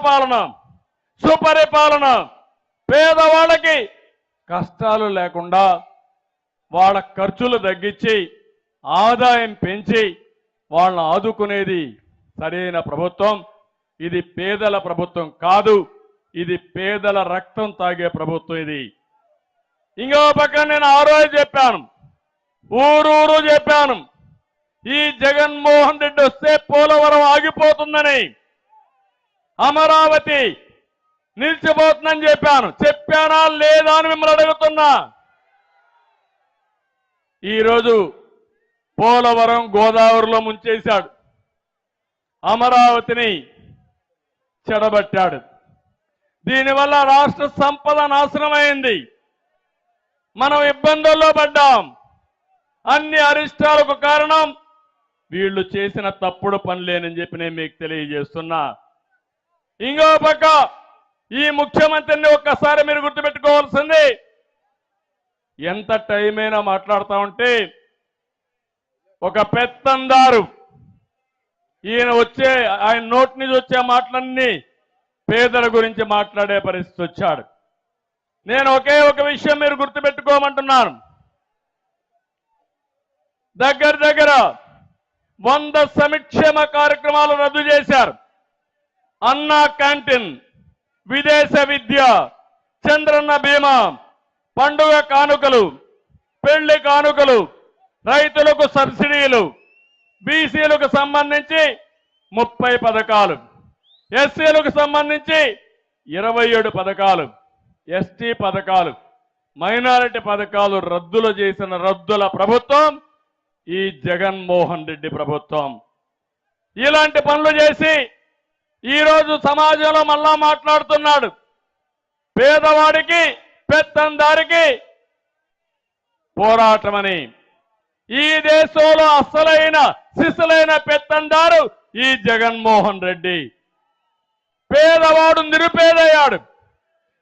పాలన, సుపరిపాలన, పేదవాళ్ళకి కష్టాలు లేకుండా వాళ్ళ ఖర్చులు తగ్గించి ఆదాయం పెంచి వాళ్ళని ఆదుకునేది సరైన ప్రభుత్వం. ఇది పేదల ప్రభుత్వం కాదు, ఇది పేదల రక్తం తాగే ప్రభుత్వం. ఇది ఇంకో పక్కన నేను ఆ రోజు చెప్పాను, ఊరూరు చెప్పాను, ఈ జగన్మోహన్ రెడ్డి వస్తే పోలవరం ఆగిపోతుందని, అమరావతి నిలిచిపోతుందని చెప్పాను. చెప్పానా లేదా అని మిమ్మల్ని అడుగుతున్నా. ఈరోజు పోలవరం గోదావరిలో ముంచేశాడు, అమరావతిని చెడబట్టాడు. దీనివల్ల రాష్ట్ర సంపద నాశనమైంది, మనం ఇబ్బందుల్లో పడ్డాం. అన్ని అరిష్టాలకు కారణం వీళ్ళు చేసిన తప్పుడు పనులేనని చెప్పి నేను మీకు తెలియజేస్తున్నా. ఇంకో పక్క ఈ ముఖ్యమంత్రిని ఒక్కసారి మీరు గుర్తుపెట్టుకోవాల్సింది, ఎంత టైం అయినా మాట్లాడుతూ ఉంటే ఒక పెత్తందారు, ఈయన వచ్చే ఆయన నోటి నుంచి వచ్చే మాటలన్నీ పేదల గురించి మాట్లాడే పరిస్థితి వచ్చాడు. నేను ఒకే ఒక విషయం మీరు గుర్తుపెట్టుకోమంటున్నాను. దగ్గర 100 సంక్షేమ కార్యక్రమాలు రద్దు చేశారు. అన్నా క్యాంటీన్, విదేశ విద్య, చంద్రన్న బీమా, పండుగ కానుకలు, పెళ్లి కానుకలు, రైతులకు సబ్సిడీలు, బీసీలకు సంబంధించి 30 పథకాలు, ఎస్సీలకు సంబంధించి 27 పథకాలు, ఎస్టీ పథకాలు, మైనారిటీ పథకాలు రద్దులు చేసిన రద్దుల ప్రభుత్వం ఈ జగన్మోహన్ రెడ్డి ప్రభుత్వం. ఇలాంటి పనులు చేసి ఈరోజు సమాజంలో మళ్ళా మాట్లాడుతున్నాడు. పేదవాడికి పెత్తందారికి పోరాటమని. ఈ దేశంలో అసలైన సిసలైన పెత్తందారు ఈ జగన్మోహన్ రెడ్డి. పేదవాడు నిరుపేదయ్యాడు,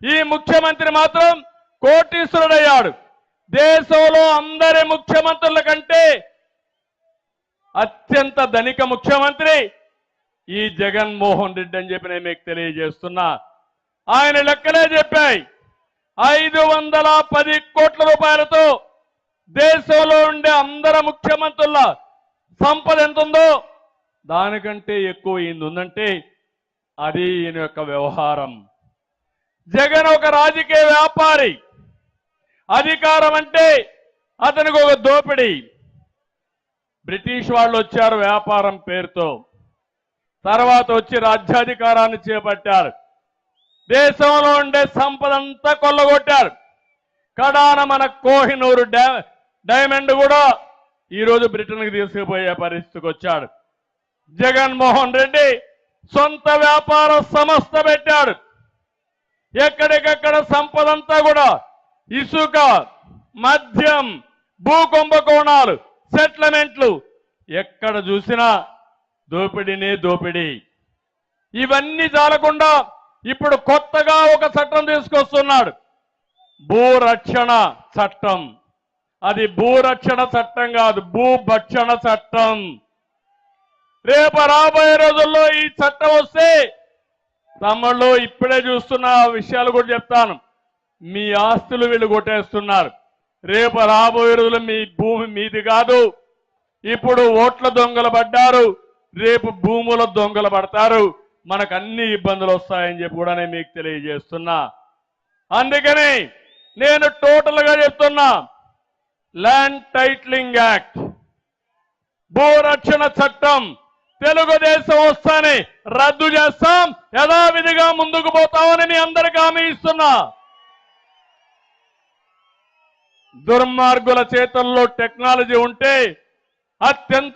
ఈ ముఖ్యమంత్రి మాత్రం కోటీశ్వరుడయ్యాడు. దేశంలో అందరి ముఖ్యమంత్రుల కంటే అత్యంత ధనిక ముఖ్యమంత్రి ఈ జగన్మోహన్ రెడ్డి అని చెప్పి నేను మీకు తెలియజేస్తున్నా. ఆయన లెక్కలే చెప్పాయి, 510 కోట్ల రూపాయలతో దేశంలో ఉండే అందరి ముఖ్యమంత్రుల సంపద ఎంత ఉందో దానికంటే ఎక్కువ ఈయన ఉందంటే అది ఈయన యొక్క వ్యవహారం. జగన్ ఒక రాజకీయ వ్యాపారి. అధికారం అంటే అతనికి ఒక దోపిడీ. బ్రిటిష్ వాళ్ళు వచ్చారు వ్యాపారం పేరుతో, తర్వాత వచ్చి రాజ్యాధికారాన్ని చేపట్టారు. దేశంలో ఉండే సంపద అంతా కొల్లగొట్టారు. కడాన మన కోహినూరు డైమండ్ కూడా ఈరోజు బ్రిటన్కి తీసుకుపోయే పరిస్థితికి వచ్చాడు. జగన్మోహన్ రెడ్డి సొంత వ్యాపార సంస్థ పెట్టాడు. ఎక్కడికక్కడ సంపద అంతా కూడా ఇసుక, మద్యం, భూ కుంభకోణాలు, సెటిల్మెంట్లు, ఎక్కడ చూసినా దోపిడీనే దోపిడీ. ఇవన్నీ చాలకుండా ఇప్పుడు కొత్తగా ఒక చట్టం తీసుకొస్తున్నాడు, భూరక్షణ చట్టం. అది భూరక్షణ చట్టం కాదు, భూభక్షణ చట్టం. రేపు రాబోయే రోజుల్లో ఈ చట్టం వస్తే తమ్ముళ్ళు ఇప్పుడే చూస్తున్న విషయాలు కూడా చెప్తాను. మీ ఆస్తులు వీళ్ళు కొట్టేస్తున్నారు. రేపు రాబోయే రోజుల్లో మీ భూమి మీది కాదు. ఇప్పుడు ఓట్ల దొంగలు పడ్డారు, రేపు భూముల దొంగలు పడతారు. మనకు అన్ని ఇబ్బందులు వస్తాయని చెప్పి కూడా నేను మీకు తెలియజేస్తున్నా. అందుకని నేను టోటల్గా చెప్తున్నా, ల్యాండ్ టైటిలింగ్ యాక్ట్, భూరక్షణ చట్టం తెలుగుదేశం వస్తానే రద్దు చేస్తాం, యథావిధిగా ముందుకు పోతామని మీ అందరికీ హామీ ఇస్తున్నా. దుర్మార్గుల చేతుల్లో టెక్నాలజీ ఉంటే అత్యంత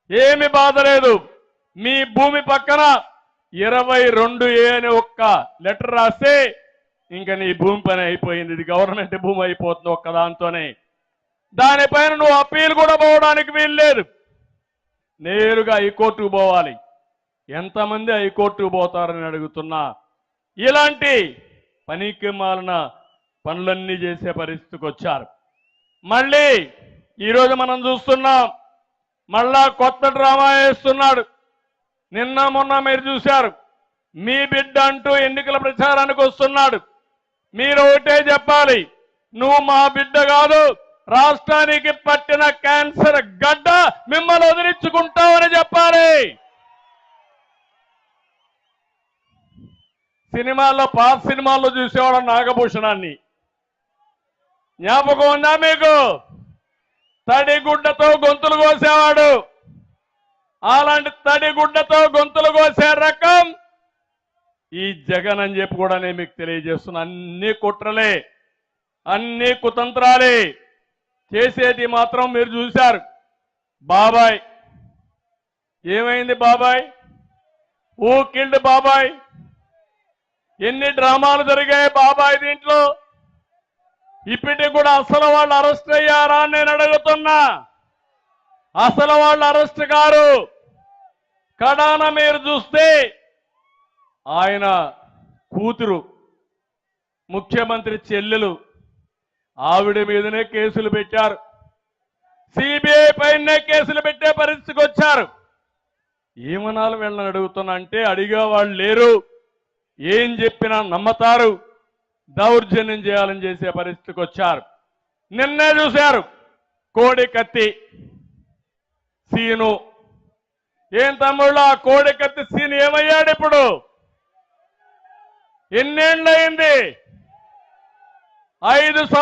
ఏమి బాధ లేదు. మీ భూమి పక్కన 22A అని ఒక్క లెటర్ రాస్తే ఇంకా నీ భూమి పని అయిపోయింది. ఇది గవర్నమెంట్ భూమి అయిపోతుంది ఒక్క దాంతోనే. దానిపైన నువ్వు అప్పీల్ కూడా పోవడానికి వీలు లేదు. నేరుగా హైకోర్టుకు పోవాలి. ఎంతమంది హైకోర్టుకు పోతారని అడుగుతున్నా. ఇలాంటి పనికి మాలిన పనులన్నీ చేసే పరిస్థితికి వచ్చారు. మళ్ళీ ఈరోజు మనం చూస్తున్నాం, మళ్ళా కొత్త డ్రామా వేస్తున్నాడు. నిన్న మొన్న మీరు చూశారు, మీ బిడ్డ అంటూ ఎన్నికల ప్రచారానికి వస్తున్నాడు. మీరు ఒకటే చెప్పాలి, నువ్వు మా బిడ్డ కాదు, రాష్ట్రానికి పట్టిన క్యాన్సర్ గడ్డ, మిమ్మల్ని వదిలించుకుంటామని చెప్పాలి. సినిమాల్లో, పాత సినిమాల్లో చూసేవాడు నాగభూషణాన్ని, జ్ఞాపకం ఉందా మీకు? తడిగుడ్డతో గొంతులు కోసేవాడు. అలాంటి తడిగుడ్డతో గొంతులు కోసే రకం ఈ జగన్ అని చెప్పి కూడా నేను మీకు తెలియజేస్తున్నా. అన్ని కుట్రలే, అన్ని కుతంత్రాలే, చేసేది మాత్రం మీరు చూశారు. బాబాయ్ ఏమైంది? బాబాయ్ ఊ కిల్డ్ బాబాయ్. ఎన్ని డ్రామాలు జరిగాయి బాబాయ్ దీంట్లో. ఇప్పటికి కూడా అసలు వాళ్ళు అరెస్ట్ అయ్యారా అని నేను అడుగుతున్నా. అసలు వాళ్ళు అరెస్ట్ కారు. కడాన మీరు చూస్తే ఆయన కూతురు, ముఖ్యమంత్రి చెల్లెలు, ఆవిడ మీదనే కేసులు పెట్టారు. సిబిఐ పైనే కేసులు పెట్టే పరిస్థితికి వచ్చారు. ఏమనాలి వీళ్ళని అడుగుతున్నా అంటే, అడిగే వాళ్ళు లేరు, ఏం చెప్పినా నమ్మతారు, దౌర్జన్యం చేయాలని చేసే పరిస్థితికి వచ్చారు. నిన్నే చూశారు కోడి కత్తి సీను. ఏం తమ్ముళ్ళు, ఆ కోడి కత్తి సీను ఏమయ్యాడు ఇప్పుడు? ఎన్నేళ్ళయింది? 5 సంవత్సరాలు